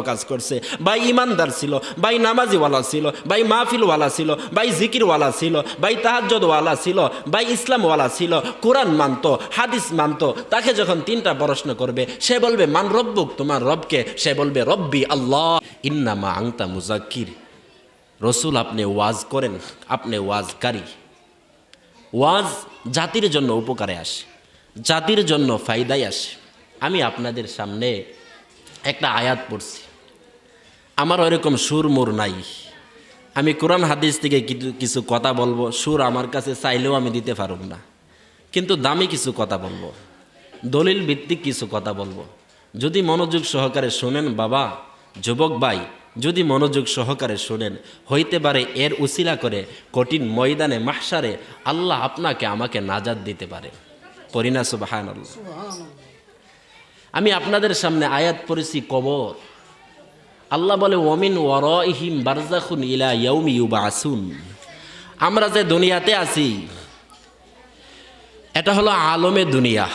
কাজ করছে, ভাই ইমানদার ছিল, ভাই নামাজিওয়ালা ছিল, ভাই মাহফিলওয়ালা ছিল, ভাই জিকিরওয়ালা ছিল, ভাই তাহাজ্জুদওয়ালা ছিল, ভাই ইসলামওয়ালা ছিল, কোরআন মানতো, হাদিস মানতো। তাকে যখন তিনটা প্রশ্ন করবে, সে বলবে মান রব্বুক, তোমার রবকে? সে বলবে রব্বি আল্লাহ। ইন্নামা আংতা মুজাক্কির, রসুল আপনি ওয়াজ করেন, আপনি ওয়াজকারী। ওয়াজ জাতির জন্য উপকারে আসে, জাতির জন্য ফায়দায় আসে। আমি আপনাদের সামনে একটা আয়াত পড়ছি, আমার ওইরকম সুর মুর নাই। আমি কোরআন হাদিস থেকে কিছু কথা বলবো, সুর আমার কাছে চাইলেও আমি দিতে পারব না, কিন্তু দামি কিছু কথা বলবো, দলিল ভিত্তিক কিছু কথা বলবো। যদি মনোযোগ সহকারে শোনেন বাবা, যুবক ভাই, যদি মনোযোগ সহকারে শোনেন, হইতে পারে এর উসিলা করে কঠিন ময়দানে মাহশারে আল্লাহ আপনাকে আমাকে নাজাত দিতে পারে। পড়ি না সুবহানাল্লাহ। আমি আপনাদের সামনে আয়াত পড়েছি কবর। আল্লাহ বলে ওয়ামিন ওয়ারাইহিম বারযাখুন ইলা ইয়াউমি ইউবাসুন। আমরা যে দুনিয়াতে আছি এটা হলো আলমে দুনিয়া।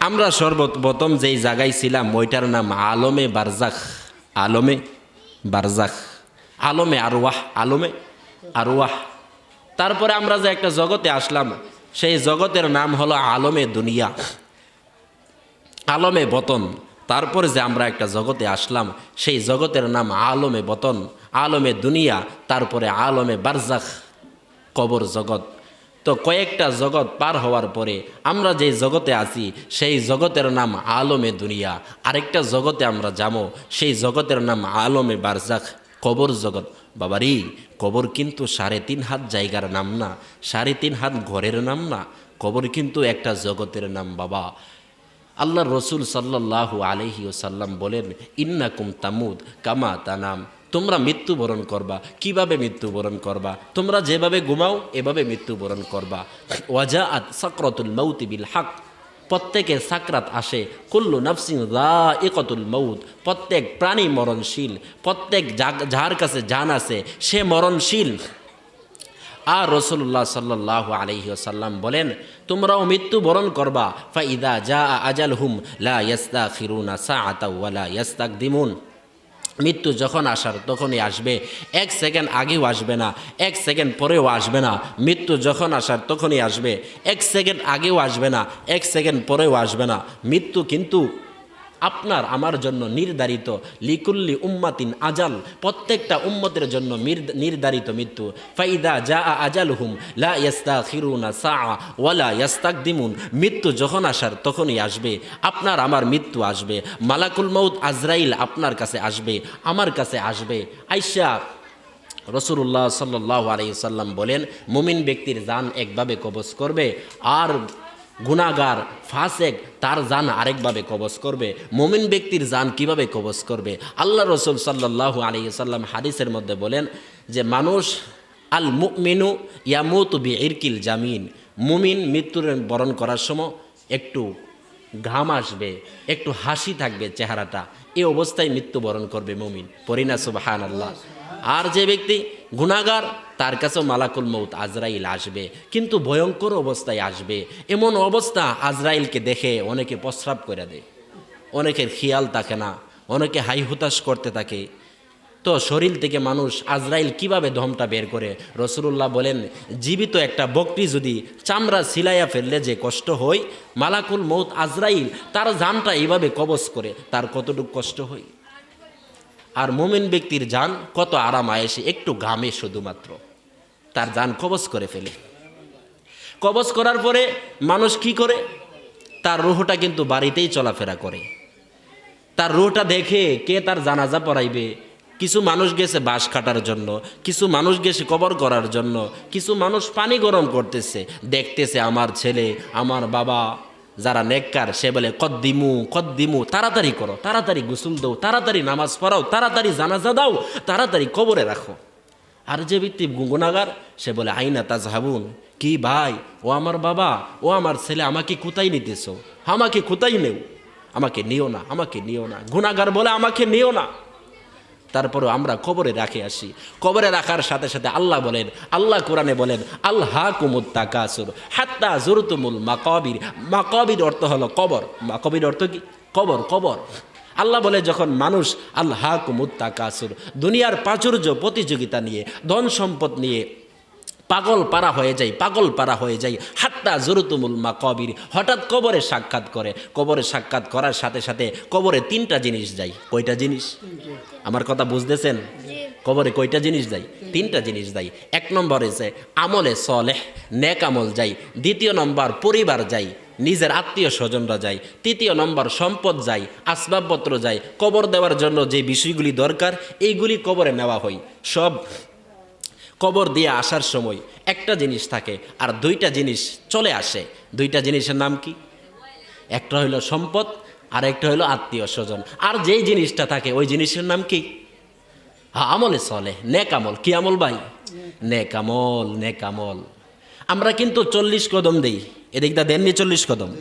আমরা সর্বপ্রথম যেই জায়গায় ছিলাম ওইটার নাম আলমে বারজাখ। আলমে বারজাখ, আলমে আরওয়াহ, আলমে আরওয়াহ। তারপরে আমরা যে একটা জগতে আসলাম সেই জগতের নাম হলো আলমে দুনিয়া, আলমে বতন। তারপরে যে আমরা একটা জগতে আসলাম সেই জগতের নাম আলমে বতন, আলমে দুনিয়া, তারপরে আলমে বারজাখ, কবর জগৎ। তো কয়েকটা জগৎ পার হওয়ার পরে আমরা যেই জগতে আছি সেই জগতের নাম আলমে দুনিয়া। আরেকটা জগতে আমরা যাবো, সেই জগতের নাম আলমে বারজাখ, কবর জগৎ। বাবারি, কবর কিন্তু 3.5 হাত জায়গার নাম না, 3.5 হাত ঘরের নাম না, কবর কিন্তু একটা জগতের নাম বাবা। আল্লাহ রসুল সাল্লাল্লাহু আলাইহি ওয়াসাল্লাম বলেন ইন্নাকুম তামুদ কামা তানাম। তোমরা মৃত্যুবরণ করবা। কিভাবে মৃত্যুবরণ করবা? তোমরা যেভাবে ঘুমাও এভাবে মৃত্যুবরণ করবা। ওয়াজাআত সাকরাতুল মাউতি বিল হক, প্রত্যেকের সাকরাত আসে। কুল্লু নাফসিন যায়িকাতুল মাউত, প্রত্যেক প্রাণী মরণশীল, প্রত্যেক যার কাছে জান আছে সে মরণশীল। আর রাসূলুল্লাহ সাল্লাল্লাহু আলাইহি ওয়াসাল্লাম বলেন তোমরাও মৃত্যুবরণ করবা। ফাইদা জাআ আজালহুম লা ইস্তাখিরুনা সাআতাও ওয়া লা ইস্তাকদিমুন। মৃত্যু যখন আসার তখনই আসবে, 1 সেকেন্ড আগেও আসবে না, 1 সেকেন্ড পরেও আসবে না। মৃত্যু যখন আসার তখনই আসবে, 1 সেকেন্ড আগেও আসবে না, 1 সেকেন্ড পরেও আসবে না। মৃত্যু কিন্তু আপনার আমার জন্য নির্ধারিত। লিকুল্লি উম্মাতিন আজাল, প্রত্যেকটা উম্মতের জন্য নির্ধারিত মৃত্যু। ফাইদা জাআ আজালহুম লা ইস্তাখিরুনা সাআ ওয়া লা ইস্তাকদিমুন। মৃত্যু যখন আসার তখনই আসবে, আপনার আমার মৃত্যু আসবে। মালাকুল মউত আজরাইল আপনার কাছে আসবে, আমার কাছে আসবে। আইসা রাসূলুল্লাহ সাল্লাল্লাহু আলাইহি সাল্লাম বলেন মুমিন ব্যক্তির জান একভাবে কবজ করবে, আর গুনাহগার ফাসেক তার জান আরেকভাবে কবজ করবে। মুমিন ব্যক্তির জান কিভাবে কবজ করবে? আল্লাহ রসুল সাল্লাল্লাহু আলাইহি সাল্লাম হাদিসের মধ্যে বলেন যে মানুষ আল মুমিনু ইয়ামুতু বিইরকিল জামিন। মুমিন মৃত্যুর বরণ করার সময় একটু ঘাম আসবে, একটু হাসি থাকবে চেহারাটা, এই অবস্থায় মৃত্যুবরণ করবে মুমিন। পড়ি না সুবহানাল্লাহ। আর যে ব্যক্তি গুনাহগার তার কাছেও মালাকুল মউত আজরাইল আসবে, কিন্তু ভয়ঙ্কর অবস্থায় আসবে। এমন অবস্থা আজরাইলকে দেখে অনেকে প্রস্রাব করে দেয়, অনেকের খেয়াল থাকে না, অনেকে হাই হুতাশ করতে থাকে। তো শরীর থেকে মানুষ আজরাইল কিভাবে দমটা বের করে? রাসূলুল্লাহ বলেন জীবিত একটা বকরি যদি চামড়া সিলাইয়া ফেললে যে কষ্ট হয়, মালাকুল মউত আজরাইল তার জানটা এইভাবে কবজ করে তার কতটুকু কষ্ট হয়। আর মুমিন ব্যক্তির জান কত আরাম আয়েসে, একটু ঘামে শুধুমাত্র তার জান কবজ করে ফেলে। কবজ করার পরে মানুষ কি করে? তার রূহটা কিন্তু বাড়িতেই চলাফেরা করে। তার রূহটা দেখে কে তার জানাজা পড়াইবে? কিছু মানুষ গেছে বাঁশ কাটার জন্য, কিছু মানুষ গেছে কবর করার জন্য, কিছু মানুষ পানি গরম করতেছে, দেখতেছে আমার ছেলে, আমার বাবা যারা নেককার সে বলে কদ্দিমু কদ্দিমু, তাড়াতাড়ি করো, তাড়াতাড়ি গোসল দাও, তাড়াতাড়ি নামাজ পড়াও, তাড়াতাড়ি জানাজা দাও, তাড়াতাড়ি কবরে রাখো। আর যে ব্যক্তি গুনাহগার সে বলে আইনা তাজহাবুন, কি ভাই, ও আমার বাবা, ও আমার ছেলে, আমাকে কোথায় নিতেছো? আমাকে কোথায় নেও? আমাকে নিও না, আমাকে নিও না। গুনাহগার বলে আমাকে নিও না। তারপরেও আমরা কবরে রাখে আসি। কবরে রাখার সাথে সাথে আল্লাহ বলেন, আল্লাহ কোরআনে বলেন আলহাকুমুত তাকাসুর হাত্তা জুরতুমুল মাকাবির। মাকাবির অর্থ হলো কবর। মাকাবির অর্থ কি? কবর। কবর আল্লাহ বলে যখন মানুষ আল্লাহকুমুত তাকাসুর, দুনিয়ার প্রাচুর্য প্রতিযোগিতা নিয়ে, ধন সম্পদ নিয়ে পাগল পারা হয়ে যায় হাত্তা জুরতুমুল মাকাবির, হঠাৎ কবরে সাক্ষাৎ করে। কবরে সাক্ষাৎ করার সাথে সাথে কবরে তিনটা জিনিস যায়। কয়টা জিনিস? আমার কথা বুঝতেছেন? কবরে কয়টা জিনিস যায়? তিনটা জিনিস যায়। এক নম্বর হচ্ছে আমলে সলেহ, নেক আমল যায়। দ্বিতীয় নম্বর পরিবার যায়, নিজের আত্মীয় স্বজনরা যায়। তৃতীয় নম্বর সম্পদ যায়, আসবাবপত্র যায়। কবর দেওয়ার জন্য যে বিষয়গুলি দরকার এইগুলি কবরে নেওয়া হয়। সব কবর দিয়ে আসার সময় একটা জিনিস থাকে আর দুইটা জিনিস চলে আসে। দুইটা জিনিসের নাম কি? একটা হইলো সম্পদ আর একটা হইলো আত্মীয় স্বজন। আর যেই জিনিসটা থাকে ওই জিনিসের নাম কি? আমলে চলে, নেক আমল। কি আমল ভাই? নেক আমল, নেক আমল। আমরা কিন্তু 40 কদম দেই, এদিকটা দেননি 40 কদম।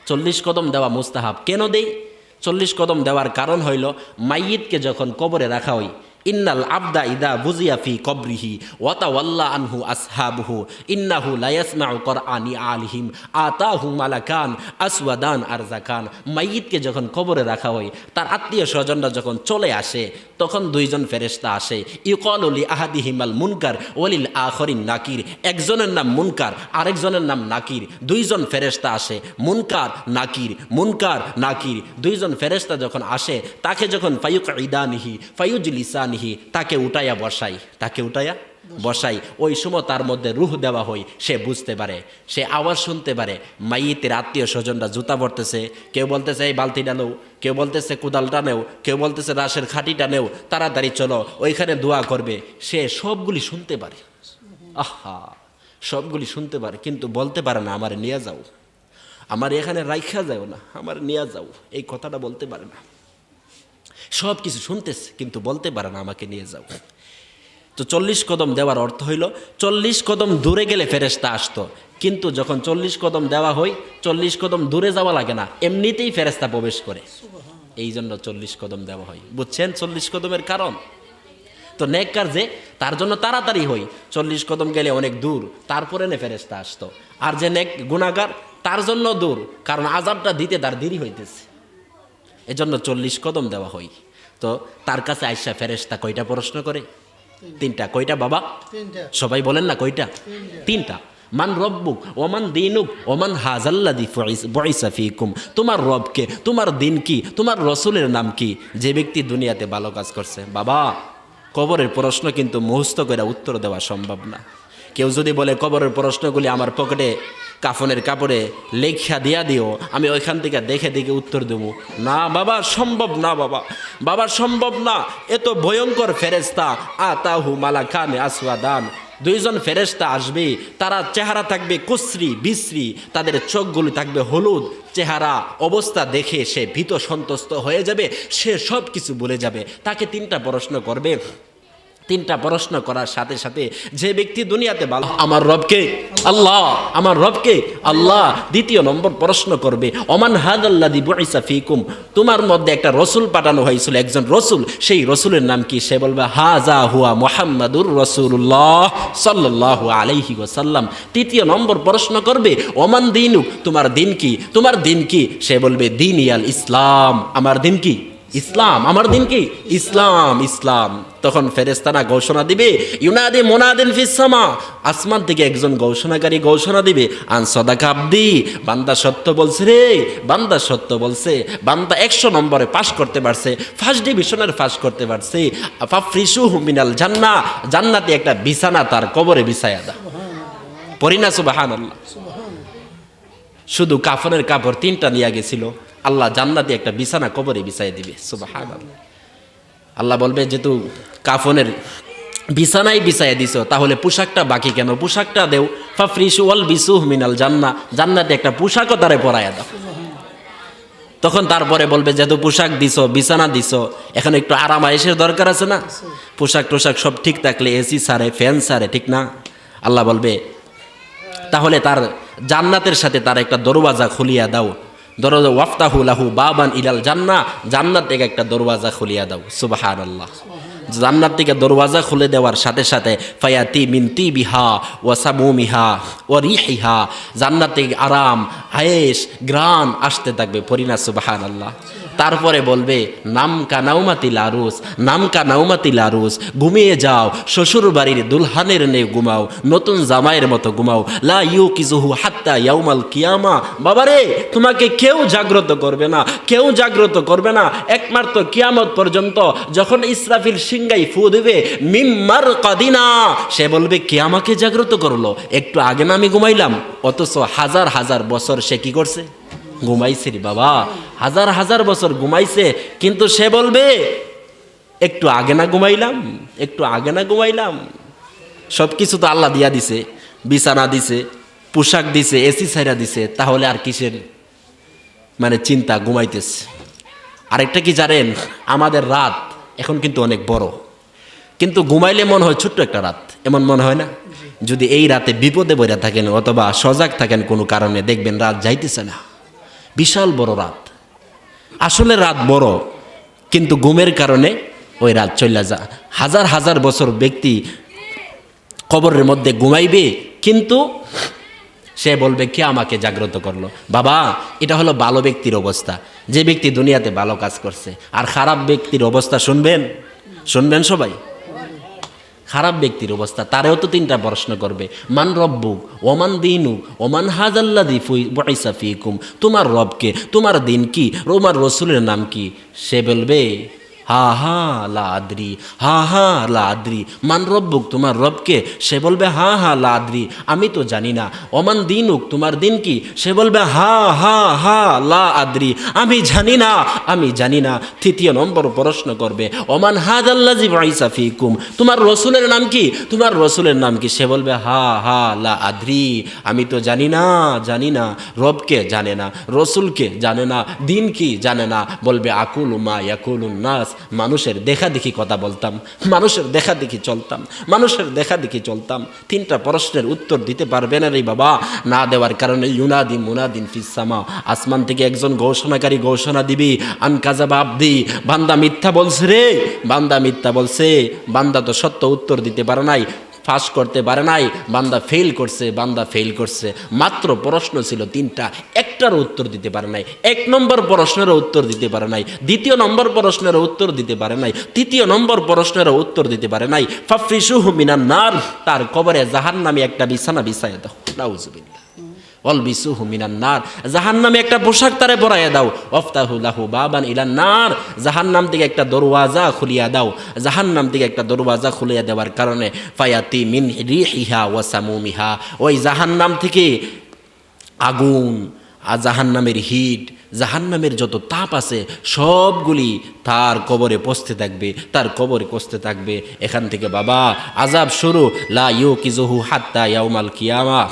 40 কদম দেওয়া মুস্তাহাব। কেন দেই? 40 কদম দেওয়ার কারণ হইল মাইয়িতকে যখন কবরে রাখা হয়, ইন্নাল আবদা ইদা বুজিয়া ফি কবরিহি ওয়াতাওয়াল্লা আনহু আসহাবুহু ইন্নাহু লা ইয়াসমাউ কুরআনি আলিহিম আতাহু মালাকান আসওয়াদান আরজাকান। মাইয়িতকে যখন কবরে রাখা হয়, তার আত্মীয় স্বজনরা যখন চলে আসে, তখন দুইজন ফেরেশতা আসে। ইউকালু লি আহাদিহিমাল মুনকার ওয়ালিল আখরিন নাকির। একজনের নাম মুনকার, আরেকজনের নাম নাকির। দুইজন ফেরেশতা আসে, মুনকার নাকির, মুনকার নাকির। দুইজন ফেরেশতা যখন আসে, তাকে যখন ফায়ুকঈদানিহি ফায়ুজলিসানিহি, তাকে উঠাইয়া বসাই। ওই সময় তার মধ্যে রূহ দেওয়া হয়। সে বুঝতে পারে, সে আওয়াজ শুনতে পারে। মাইয়িতের আত্মীয় স্বজনরা জুতা পড়তেছে, কেউ বলতেছে এই বালতিটা নেও, কেউ বলতেছে কোদালটা নেও, কেউ বলতেছে রাশের খাটিটা নেও, তাড়াতাড়ি চলো ওইখানে দোয়া করবে। সে সবগুলি শুনতে পারে। আহা, সবগুলি শুনতে পারে, কিন্তু বলতে পারে না আমার নিয়ে যাও, আমার এখানে রাইখা যাও না, আমার নিয়ে যাও, এই কথাটা বলতে পারে না। সব কিছু শুনতেছে কিন্তু বলতে পারে না আমাকে নিয়ে যাও। তো 40 কদম দেওয়ার অর্থ হইল 40 কদম দূরে গেলে ফেরেশতা আসতো, কিন্তু যখন 40 কদম দেওয়া হয় 40 কদম দূরে যাওয়া লাগে না, এমনিতেই ফেরেশতা প্রবেশ করে। এই জন্য 40 কদম দেওয়া হয়। বুঝছেন 40 কদমের কারণ? তো নেককার যে তার জন্য তাড়াতাড়ি হই, 40 কদম গেলে অনেক দূর, তারপরে নে ফেরেশতা আসতো। আর যে নেক গুনাহগার তার জন্য দূর, কারণ আযাবটা দিতে তার দেরি হইতেছে, এজন্য 40 কদম দেওয়া হয়। তো তার কাছে আইসা ফেরেশতা কয়টা প্রশ্ন করে? 3টা। কয়টা বাবা? 3টা। সবাই বলেন না কয়টা? 3টা। মান রব্বুক ওমান দিনুক ওমান হাজাল্লাযী বুইসা ফীকুম। তোমার রবকে, তোমার দিন কি, তোমার রসুলের নাম কি, যে ব্যক্তি দুনিয়াতে ভালো কাজ করছে। বাবা, কবরের প্রশ্ন কিন্তু মুখস্থ করে উত্তর দেওয়া সম্ভব না। কেউ যদি বলে কবরের প্রশ্নগুলি আমার পকেটে কাফনের কাপড়ে লেখা দিয়া দিও, আমি ওইখান থেকে দেখে দেখে উত্তর দেব, না বাবা সম্ভব না, বাবা সম্ভব না। এত ভয়ঙ্কর ফেরেশতা, আতাহু মালাকান আসওয়াদান। দুইজন ফেরেশতা আসবে, তারা চেহারা থাকবে কুসরি বিশ্রী, তাদের চোখগুলি থাকবে হলুদ। চেহারা অবস্থা দেখে সে ভীত সন্ত্রস্ত হয়ে যাবে, সে সব কিছু ভুলে যাবে। তাকে 3টা প্রশ্ন করবে। 3টা প্রশ্ন করার সাথে সাথে যে ব্যক্তি দুনিয়াতে ভালো, আমার রবকে আল্লাহ, আমার রবকে আল্লাহ। দ্বিতীয় নম্বর প্রশ্ন করবে, ওমান হাদাল্লাযী বুইসা ফীকুম। তোমার মধ্যে একটা রসুল পাঠানো হয়েছিল, একজন রসুল, সেই রসুলের নাম কি? সে বলবে হাযা হুয়া মুহাম্মাদুর রাসূলুল্লাহ সাল্লাল্লাহু আলাইহি ওয়াসাল্লাম। তৃতীয় নম্বর প্রশ্ন করবে, ওমান দীনুক, তোমার দিন কি, তোমার দিন কি? সে বলবে দীনিয়াল ইসলাম, আমার দিন কি? ইসলাম। আমার দিন কি? ইসলাম, ইসলাম। তখন ফেরেশতারা ঘোষণা দিবে, ইউনাদি মুনাদিন ফিস সামা, আসমান থেকে একজন ঘোষণাকারী ঘোষণা দিবে, আন সাদাকা আবদি, বান্দা সত্য বলছে রে, বান্দা সত্য বলছে। বান্দা 100 নম্বরে পাস করতে পারছে, ফার্স্ট ডিভিশনের পাস করতে পারছে। ফাফরিসুহু মিনাল জান্নাহ, জান্নাতে একটা বিছানা তার কবরে বিছায়া দাও। পড়ি না সুবহানাল্লাহ। শুধু কাফনের কাপড় 3টা নিয়ে গেছিল, আল্লাহ জান্নাতে একটা বিছানা কবরে বিছাই দিবে। সুবহানাল্লাহ। আল্লাহ বলবে, যেহেতু কাফনের বিছানাই বিছাই দিছো, তাহলে পোশাকটা বাকি কেন? পোশাকটা দেও। ফাফরিসু ওয়াল বিসুহ মিনাল জান্নাহ, জান্নাতে একটা পোশাকও তারে পরায়া দাও। তখন তারপরে বলবে, যেহেতু পোশাক দিছো, বিছানা দিছো, এখন একটু আরাম আয়েশের দরকার আছে না? পোশাক টোশাক সব ঠিক থাকলে এসি সারে, ফ্যান সারে, ঠিক না? আল্লাহ বলবে, তাহলে তার জান্নাতের সাথে তার একটা দরওয়াজা খুলিয়া দাও। দরজা ওয়াফতাহু লাহু বাবান ইলাল জান্নাহ, জান্নাত থেকে একটা দরওয়াজা খুলিয়া দাও। সুবহানাল্লাহ। জান্নাত থেকে দরওয়াজা খুলে দেওয়ার সাথে সাথে ফায়াতি মিন তিবিহা ওয়া সামুমিহা ওয়া রিহিহা, জান্নাত থেকে আরাম, আয়েশ, গ্রান আসতে থাকবে। পরিনা সুবহানাল্লাহ। তারপরে বলবে নামকা নাউমাতিল আরুস, নামকা নাউমাতিল আরুস, ঘুমিয়ে যাও শ্বশুর বাড়ির দুলহানের নে ঘুমাও, নতুন জামাইয়ের মতো ঘুমাও। লা ইউকিজুহু হাত্তা ইয়াউমাল কিয়ামা। বাবারে, তোমাকে কেউ জাগ্রত করবে না, কেউ জাগ্রত করবে না একমাত্র কিয়ামত পর্যন্ত। যখন ইসরাফিল সিংগাই ফু দেবে মিম্মার কাদিনা, সে বলবে কে আমাকে জাগ্রত করলো? একটু আগে না আমি ঘুমাইলাম। অথচ হাজার হাজার বছর সে কি করছে? ঘুমাইছে রে বাবা, হাজার হাজার বছর ঘুমাইছে। কিন্তু সে বলবে একটু আগে না ঘুমাইলাম, একটু আগে না ঘুমাইলাম। সব কিছু তো আল্লাহ দিয়া দিছে, বিছানা দিছে, পোশাক দিছে, এসি ছাইরা দিছে, তাহলে আর কিসের মানে চিন্তা? ঘুমাইতেছে। আরেকটা কি জানেন, আমাদের রাত এখন কিন্তু অনেক বড়, কিন্তু ঘুমাইলে মনে হয় ছোট্ট একটা রাত, এমন মনে হয় না? যদি এই রাতে বিপদে পড়ে থাকেন অথবা সজাগ থাকেন কোনো কারণে, দেখবেন রাত যাইতেছে না, বিশাল বড় রাত। আসলে রাত বড়, কিন্তু ঘুমের কারণে ওই রাত চলে যা। হাজার হাজার বছর ব্যক্তি কবরের মধ্যে ঘুমাইবে, কিন্তু সে বলবে কে আমাকে জাগ্রত করলো? বাবা, এটা হলো ভালো ব্যক্তির অবস্থা, যে ব্যক্তি দুনিয়াতে ভালো কাজ করছে। আর খারাপ ব্যক্তির অবস্থা শুনবেন, শুনবেন সবাই। খারাপ ব্যক্তির অবস্থা, তারেও তো তিনটা প্রশ্ন করবে। মান রব্বুক, ওমান দিনুক, ওমান হাজাল্লাযী বুইসা ফীকুম। তোমার রবকে, তোমার দিন কি, তোমার রসুলের নাম কি? সে বলবে হা হা লা আদ্রি, হা হা লা আদ্রি। মান রব্বুক, তোমার রবকে? সে বলবে হা হা লা আদ্রি, আমি তো জানি না। ওমান দিনুক, তোমার দিন কি? সে বলবে হা হা হা লা আদ্রি, আমি জানি না, আমি জানি না। তৃতীয় নম্বর প্রশ্ন করবে ওমান হাযাল্লাযী বুইসা ফীকুম, তোমার রসুলের নাম কি, তোমার রসুলের নাম কি? সে বলবে হা হা লা আদ্রি, আমি তো জানি না, জানি না। রবকে জানে না, রসুলকে জানে না, দিন কি জানে না। বলবে আকুলু মা ইয়াকুলুন নাস, মানুষের দেখা দেখি কথা বলতাম, মানুষের দেখা দেখি চলতাম, মানুষের দেখা দেখি চলতাম। তিনটা প্রশ্নের উত্তর দিতে পারবে না রে বাবা। না দেওয়ার কারণে ইউনাদি মুনাদিন ফিস সামা, আসমান থেকে একজন ঘোষণাকারী ঘোষণা দিবি আন কাযাবা আবদি, বান্দা মিথ্যা বলছে রে, বান্দা মিথ্যা বলছে। বান্দা তো সত্য উত্তর দিতে পারে নাই, ফাঁস করতে পারে নাই, বান্দা ফেল করছে, বান্দা ফেল করছে। মাত্র প্রশ্ন ছিল তিনটা, একটার উত্তর দিতে পারে নাই। এক নম্বর প্রশ্নের উত্তর দিতে পারে নাই, দ্বিতীয় নম্বর প্রশ্নের উত্তর দিতে পারে নাই, তৃতীয় নম্বর প্রশ্নের উত্তর দিতে পারে নাই। ফাফরিসুহু মিনান নার, তার কবরে জাহান্নামী একটা বিছানা বিছাইয়া দাও। নাউযুবিল্লাহ। অলবিসুহু মিনান নার, জাহান্নামে একটা পোশাক তারে পরাইয়া দাও। ওয়াফতাহু লাহু বাবান ইলান নার, জাহান্নাম থেকে একটা দরওয়াজা খুলিয়া দাও। জাহান্নাম থেকে একটা দরওয়াজা খুলিয়া দেওয়ার কারণে ফায়াতি মিন রিহিহা ওয়া সামুমিহা, ওই জাহান্নাম থেকে আগুন আর জাহান্নামের হিট, জাহান্নামের যত তাপ আছে সবগুলি তার কবরে পৌঁছতে থাকবে, তার কবরে পৌঁছতে থাকবে। এখান থেকে বাবা আযাব শুরু। লা ইউকিজুহু হাত্তা ইয়াউমাল কিয়ামা,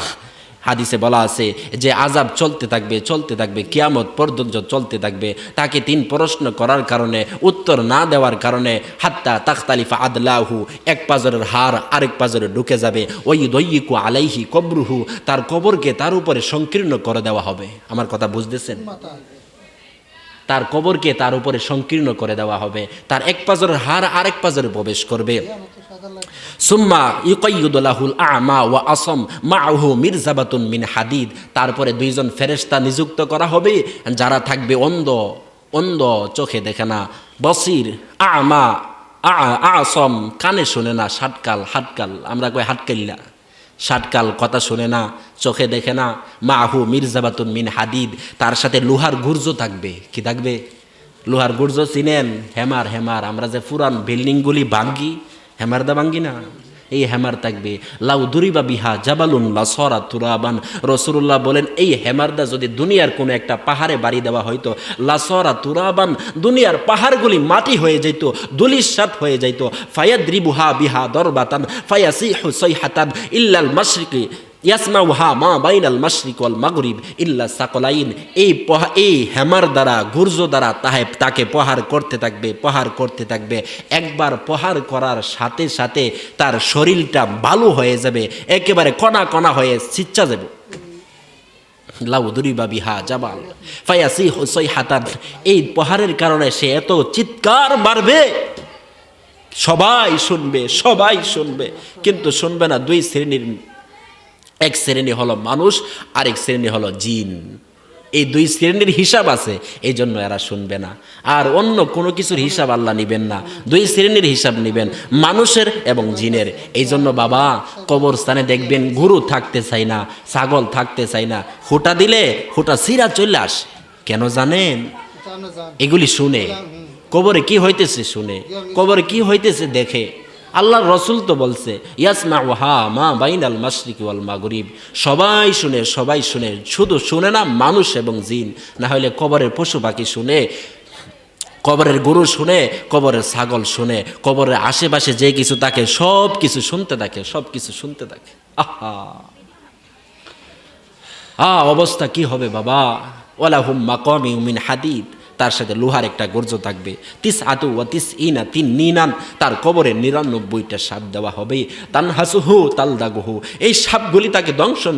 হাদিসে বলা আছে যে আযাব চলতে থাকবে, চলতে থাকবে, কিয়ামত পর্যন্ত চলতে থাকবে। তাকে তিন প্রশ্ন করার কারণে, উত্তর না দেওয়ার কারণে, হাত্তা তাখতালিফা আদলাহু, এক পাজরের হাড় আরেক পাজরে ঢুকে যাবে। ওই দয়িকু আলাইহি কবরুহু, তার কবরকে তার উপরে সংকীর্ণ করে দেওয়া হবে। আমার কথা বুঝতেছেন? তার কবরকে তার উপরে সংকীর্ণ করে দেওয়া হবে। তার এক পাজরের হাড় আরেক পাজরে প্রবেশ করবে। সুম্মা ইউকাইয়িদু লাহুল আ'মা ওয়া আসম মা'আহু মিরজাবাতুন মিন হাদিদ, তারপরে দুইজন ফেরেশতা নিযুক্ত করা হবে যারা থাকবে অন্ধ, অন্ধ চোখে দেখে না, বসির আ'মা আসম কানে শোনে না, ষাটকাল হাটকাল, আমরা কই হাটকাইল্লা, ষাটকাল কথা শোনে না, চোখে দেখে না। মা'আহু মিরজাবাতুন মিন হাদিদ, তার সাথে লোহার গুর্জ থাকবে। কি থাকবে? লোহার গুর্জ চিনেন? হেমার, হেমার, আমরা যে পুরান বিল্ডিংগুলি ভাঙ্গি, হেমার দা ভাঙ্গি না, এই হেমার থাকবে। লাউ দুরিবা বিহা জাবালুন লাসরা তুরাবান, রাসূলুল্লাহ বলেন এই হেমারদা যদি দুনিয়ার কোনো একটা পাহাড়ে বাড়ি দেওয়া হয়তো, লাসরা তুরাবান, দুনিয়ার পাহাড়গুলি মাটি হয়ে যেত, দুলিশাত হয়ে যেত। ফায়াদ্রিবুহা বিহা দরবাতান ফায়াসিহু সাইহাতান ইল্লাল মাশরিকি ইয়াসমাউহা মা বাইনাল মাশরিক ওয়াল মাগরিব ইল্লা সাকলাইন। এই হেমার দ্বারা, গুর্জ দ্বারা তাকে প্রহার করতে থাকবে, প্রহার করতে থাকবে। একবার প্রহার করার সাথে সাথে তার শরীরটা বালু হয়ে যাবে, একেবারে কণা কণা হয়ে ছিচ্চা যাবে। লাউ দুরিবা বিহা জাবাল ফায়াসিহু সাইহাতান, এই প্রহারের কারণে সে এত চিৎকার মারবে, সবাই শুনবে, সবাই শুনবে, কিন্তু শুনবে না দুই শ্রেণীর। এক শ্রেণী হলো মানুষ, আরেক শ্রেণী হলো জিন। এই দুই শ্রেণীর হিসাব আছে, এই জন্য এরা শুনবে না। আর অন্য কোনো কিছুর হিসাব আল্লাহ নিবেন না, দুই শ্রেণীর হিসাব নিবেন, মানুষের এবং জিনের। এই জন্য বাবা কবরস্থানে দেখবেন গরু থাকতে চাই না, ছাগল থাকতে চাই না, হুটা দিলে হুটা সিরা চলে আসে। কেন জানেন? এগুলি শুনে কবরে কি হইতেছে শুনে, কবরে কি হইতেছে দেখে। আল্লাহর রসুল তো বলছে ইয়াসমা হা মা বাইনাল মাশরিকি ওয়াল মাগরিব, সবাই শুনে, সবাই শুনে। শুধু শুনে না, মানুষ এবং জিন, না হলে কবরের পশু পাখি শুনে, কবরের গরু শুনে, কবরের ছাগল শুনে, কবরের আশেপাশে যে কিছু থাকে সব কিছু শুনতে থাকে, সব কিছু শুনতে থাকে। অবস্থা কি হবে বাবা। ওয়ালাহুম মাকামিউ মিন হাদিদ, তার সাথে লোহার একটা গর্জ থাকবে। তিস আতু ওয়া তিস ইনা, তিন নিনান, তার কবরে 99টা সাপ দেওয়া হবে। তানহাসুহু তালদাগুহু, এই সাপগুলি তাকে দংশন